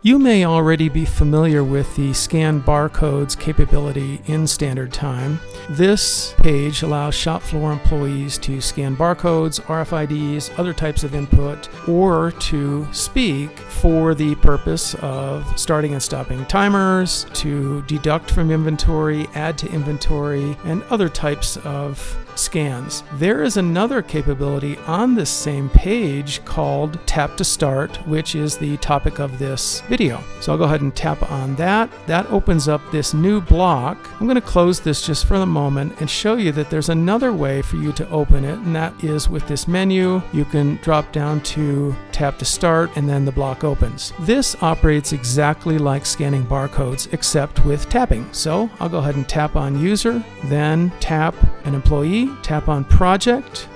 You may already be familiar with the Scan Barcodes capability in Standard Time. This page allows shop floor employees to scan barcodes, RFIDs, other types of input, or to speak for the purpose of starting and stopping timers, to deduct from inventory, add to inventory, and other types of scans. There is another capability on this same page called Tap to Start, which is the topic of this video. So I'll go ahead and tap on that. That opens up this new block. I'm going to close this just for the moment and show you that there's another way for you to open it, and that is with this menu. You can drop down to Tap to Start and then the block opens. This operates exactly like scanning barcodes except with tapping. So I'll go ahead and tap on User, then tap an employee, tap on Project,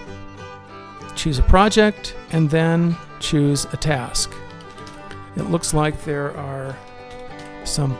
choose a project, and then choose a task. It looks like there are some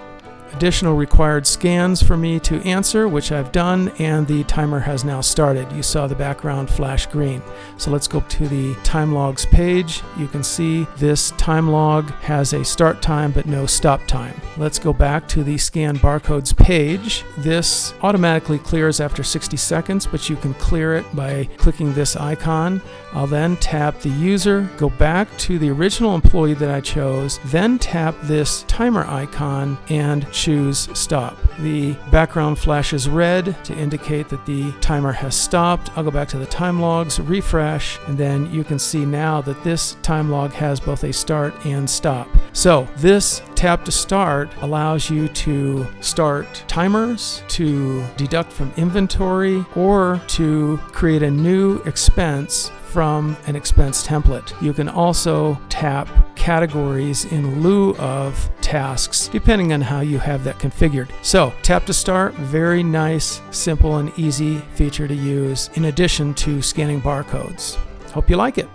additional required scans for me to answer, which I've done, and the timer has now started. You saw the background flash green. So let's go to the time logs page. You can see this time log has a start time but no stop time. Let's go back to the Scan Barcodes page. This automatically clears after 60 seconds, but you can clear it by clicking this icon. I'll then tap the user, go back to the original employee that I chose, then tap this timer icon and choose stop. The background flashes red to indicate that the timer has stopped. I'll go back to the time logs, refresh, and then you can see now that this time log has both a start and stop. So this tap to start allows you to start timers, to deduct from inventory, or to create a new expense from an expense template. You can also tap categories in lieu of tasks, depending on how you have that configured. So tap to start, very nice, simple, and easy feature to use in addition to scanning barcodes. Hope you like it.